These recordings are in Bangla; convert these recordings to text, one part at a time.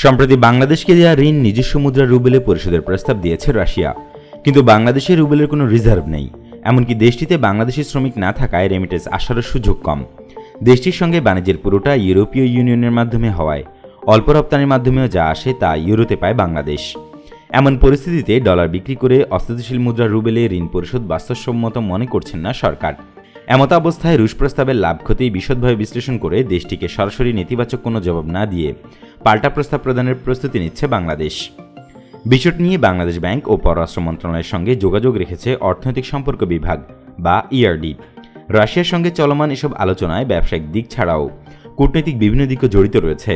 সম্প্রতি বাংলাদেশকে দেওয়া ঋণ নিজস্ব মুদ্রা রুবেলে পরিশোধের প্রস্তাব দিয়েছে রাশিয়া, কিন্তু বাংলাদেশের রুবেলের কোনো রিজার্ভ নেই। এমনকি দেশটিতে বাংলাদেশি শ্রমিক না থাকায় রেমিটেন্স আসারও সুযোগ কম। দেশটির সঙ্গে বাণিজ্যের পুরোটা ইউরোপীয় ইউনিয়নের মাধ্যমে হওয়ায় অল্প রপ্তানির মাধ্যমেও যা আসে তা ইউরোতে পায় বাংলাদেশ। এমন পরিস্থিতিতে ডলার বিক্রি করে অস্থিতিশীল মুদ্রা রুবেলে ঋণ পরিশোধ বাস্তবসম্মত মনে করছেন না সরকার। এমত অবস্থায় রুশ প্রস্তাবের লাভ ক্ষতি বিশদভাবে বিশ্লেষণ করে দেশটিকে সরাসরি নেতিবাচক কোনো জবাব না দিয়ে পাল্টা প্রস্তাব প্রদানের প্রস্তুতি নিচ্ছে বাংলাদেশ। বিষয়টি নিয়ে বাংলাদেশ ব্যাংক ও পররাষ্ট্র মন্ত্রণালয়ের সঙ্গে যোগাযোগ রেখেছে অর্থনৈতিক সম্পর্ক বিভাগ বা ইআরডি। রাশিয়ার সঙ্গে চলমান এসব আলোচনায় ব্যবসায়িক দিক ছাড়াও কূটনৈতিক বিভিন্ন দিকও জড়িত রয়েছে।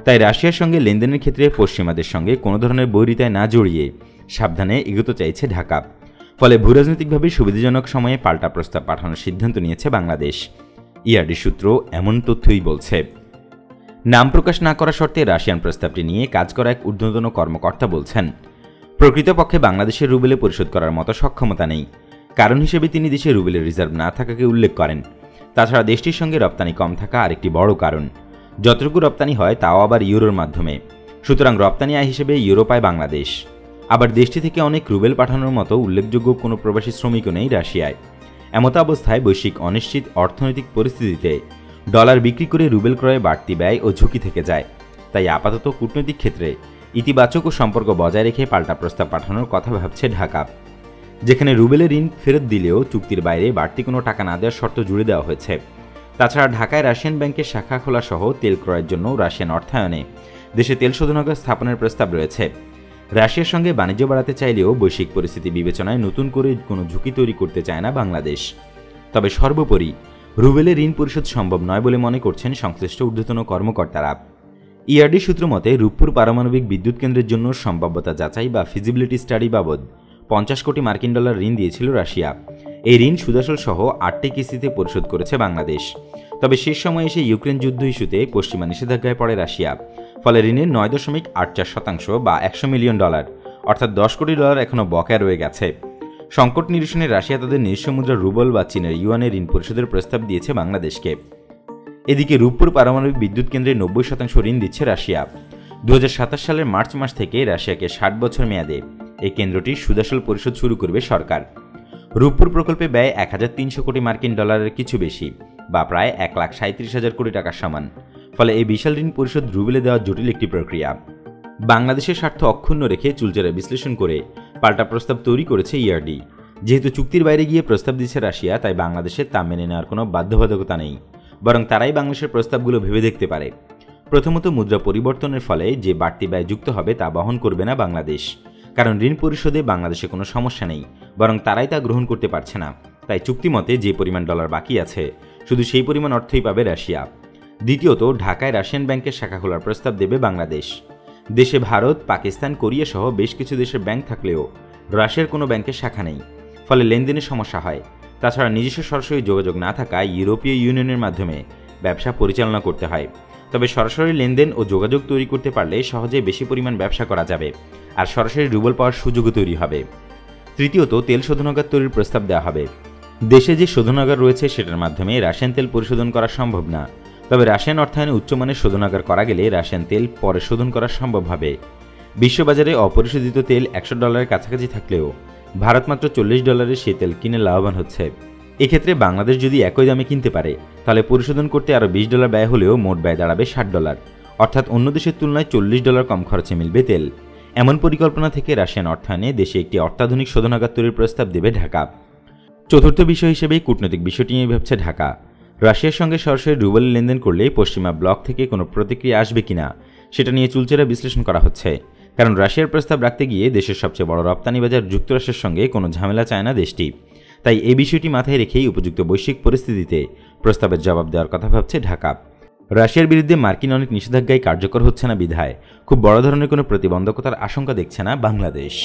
তাই রাশিয়ার সঙ্গে লেনদেনের ক্ষেত্রে পশ্চিমাদের সঙ্গে কোনো ধরনের বৈরিতায় না জড়িয়ে সাবধানে এগোতে চাইছে ঢাকা। ফলে ভূরাজনৈতিকভাবে সুবিধাজনক সময়ে পাল্টা প্রস্তাব পাঠানোর সিদ্ধান্ত নিয়েছে বাংলাদেশ। ইআরডি সূত্র এমন তথ্যই বলছে। নাম প্রকাশ না করা শর্তে রাশিয়ান প্রস্তাবটি নিয়ে কাজ করা এক ঊর্ধ্বতন কর্মকর্তা বলছেন, প্রকৃতপক্ষে বাংলাদেশের রুবেলে পরিশোধ করার মতো সক্ষমতা নেই। কারণ হিসেবে তিনি দেশে রুবেলের রিজার্ভ না থাকাকে উল্লেখ করেন। তাছাড়া দেশটির সঙ্গে রপ্তানি কম থাকা আরেকটি বড় কারণ। যতটুকু রপ্তানি হয় তাও আবার ইউরোর মাধ্যমে, সুতরাং রপ্তানি আয় হিসেবে ইউরো পায় বাংলাদেশ। আবার দেশটি থেকে অনেক রুবেল পাঠানোর মতো উল্লেখযোগ্য কোনো প্রবাসী শ্রমিকও নেই রাশিয়ায়। এমত অবস্থায় বৈশ্বিক অনিশ্চিত অর্থনৈতিক পরিস্থিতিতে ডলার বিক্রি করে রুবেল ক্রয়ে বাড়তি ব্যয় ও ঝুঁকি থেকে যায়। তাই আপাতত কূটনৈতিক ক্ষেত্রে ইতিবাচক ও সম্পর্ক বজায় রেখে পাল্টা প্রস্তাব পাঠানোর কথা ভাবছে ঢাকা, যেখানে রুবেলের ঋণ ফেরত দিলেও চুক্তির বাইরে বাড়তি কোনো টাকা না দেওয়ার শর্ত জুড়ে দেওয়া হয়েছে। তাছাড়া ঢাকায় রাশিয়ান ব্যাংকের শাখা খোলা সহ তেল ক্রয়ের জন্য রাশিয়ান অর্থায়নে দেশে তেল শোধনাগার স্থাপনের প্রস্তাব রয়েছে। রাশিয়ার সঙ্গে বাণিজ্য বাড়াতে চাইলেও বৈশ্বিক পরিস্থিতি বিবেচনায় নতুন করে কোনো ঝুঁকি তৈরি করতে চায় না বাংলাদেশ। তবে সর্বোপরি রুবেলে ঋণ পরিশোধ সম্ভব নয় বলে মনে করছেন সংশ্লিষ্ট ঊর্ধ্বতন কর্মকর্তারা। ইআরডি সূত্র মতে রূপপুর পারমাণবিক বিদ্যুৎ কেন্দ্রের জন্য সম্ভাব্যতা যাচাই বা ফিজিবিলিটি স্টাডি বাবদ 50 কোটি মার্কিন ডলার ঋণ দিয়েছিল রাশিয়া। এই ঋণ সুদাসল সহ 8টি কিস্তিতে পরিশোধ করেছে বাংলাদেশ। তবে শেষ সময়ে এসে ইউক্রেন যুদ্ধ ইস্যুতে পশ্চিমা নিষেধাজ্ঞায় পড়ে রাশিয়া। ফলে ঋণের 9.84% বা $100 মিলিয়ন অর্থাৎ $10 কোটি এখনও বকেয়া রয়ে গেছে। সংকট নিরসনে রাশিয়া তাদের নিজস্ব মুদ্রা রুবল বা চীনের ইউয়ানে ঋণ পরিশোধের প্রস্তাব দিয়েছে বাংলাদেশকে। এদিকে রূপপুর পারমাণবিক বিদ্যুৎ কেন্দ্রে 90% ঋণ দিচ্ছে রাশিয়া। 2027 সালের মার্চ মাস থেকে রাশিয়াকে 60 বছর মেয়াদে এই কেন্দ্রটির সুদাসল পরিশোধ শুরু করবে সরকার। রূপপুর প্রকল্পে ব্যয় 1300 কোটি মার্কিন ডলারের কিছু বেশি বা প্রায় 1,37,000 কোটি টাকার সমান। ফলে এই বিশাল ঋণ পরিশোধ রুবেলে দেওয়া জটিল একটি প্রক্রিয়া। বাংলাদেশের স্বার্থ অক্ষুণ্ণ রেখে চুলচেরা বিশ্লেষণ করে পাল্টা প্রস্তাব তৈরি করেছে ইআরডি। যেহেতু চুক্তির বাইরে গিয়ে প্রস্তাব দিচ্ছে রাশিয়া, তাই বাংলাদেশের তা মেনে নেওয়ার কোনো বাধ্যবাধকতা নেই, বরং তারাই বাংলাদেশের প্রস্তাবগুলো ভেবে দেখতে পারে। প্রথমত, মুদ্রা পরিবর্তনের ফলে যে বাড়তি ব্যয় যুক্ত হবে তা বহন করবে না বাংলাদেশ, কারণ ঋণ পরিশোধে বাংলাদেশে কোনো সমস্যা নেই, বরং তারাই তা গ্রহণ করতে পারছে না। তাই চুক্তিমতে যে পরিমাণ ডলার বাকি আছে শুধু সেই পরিমাণ অর্থই পাবে রাশিয়া। দ্বিতীয়ত, ঢাকায় রাশিয়ান ব্যাংকের শাখা খোলার প্রস্তাব দেবে বাংলাদেশ। দেশে ভারত, পাকিস্তান, কোরিয়া সহ বেশ কিছু দেশের ব্যাংক থাকলেও রাশিয়ার কোনো ব্যাংকের শাখা নেই। ফলে লেনদেনের সমস্যা হয়। তাছাড়া নিজস্ব সরাসরি যোগাযোগ না থাকায় ইউরোপীয় ইউনিয়নের মাধ্যমে ব্যবসা পরিচালনা করতে হয়। তবে সরাসরি লেনদেন ও যোগাযোগ তৈরি করতে পারলে সহজে বেশি পরিমাণ ব্যবসা করা যাবে, আর সরাসরি রুবেল পাওয়ার সুযোগও তৈরি হবে। তৃতীয়ত, তেল শোধনাগার তৈরির প্রস্তাব দেওয়া হবে। দেশে যে শোধনাগার রয়েছে সেটার মাধ্যমে রাশিয়ান তেল পরিশোধন করা সম্ভব না। তবে রাশিয়ান অর্থায়নে উচ্চমানের শোধনাগার করা গেলে রাশিয়ান তেল পরে শোধন করা সম্ভব হবে। বিশ্ববাজারে অপরিশোধিত তেল $100 কাছাকাছি থাকলেও ভারত মাত্র $40 সে তেল কিনে লাভবান হচ্ছে। এক্ষেত্রে বাংলাদেশ যদি একই দামে কিনতে পারে তাহলে পরিশোধন করতে আরও $20 ব্যয় হলেও মোট ব্যয় দাঁড়াবে $60, অর্থাৎ অন্য দেশের তুলনায় $40 কম খরচে মিলবে তেল। এমন পরিকল্পনা থেকে রাশিয়ান অর্থায়নে দেশে একটি অত্যাধুনিক শোধনাগার তৈরির প্রস্তাব দেবে ঢাকা। চতুর্থ বিষয় হিসেবে কূটনৈতিক বিষয়টি নিয়ে ভাবছে ঢাকা। রাশিয়ার সঙ্গে সরাসরি রুবেল লেনদেন করলে পশ্চিমা ব্লক থেকে কোনো প্রতিক্রিয়া আসবে কিনা সেটা নিয়ে চুলচেরা বিশ্লেষণ করা হচ্ছে। কারণ রাশিয়ার প্রস্তাব রাখতে গিয়ে দেশের সবচেয়ে বড় রপ্তানি বাজার যুক্তরাষ্ট্রের সঙ্গে কোনো ঝামেলা চায় না দেশটি। তাই এই বিষয়টি মাথায় রেখেই উপযুক্ত বৈশ্বিক পরিস্থিতিতে প্রস্তাবের জবাব দেওয়ার কথা ভাবছে ঢাকা। রাশিয়ার বিরুদ্ধে মার্কিন অনেক নিষেধাজ্ঞায় কার্যকর হচ্ছে না বিধায় খুব বড় ধরনের কোনো প্রতিবন্ধকতার আশঙ্কা দেখছে না বাংলাদেশ।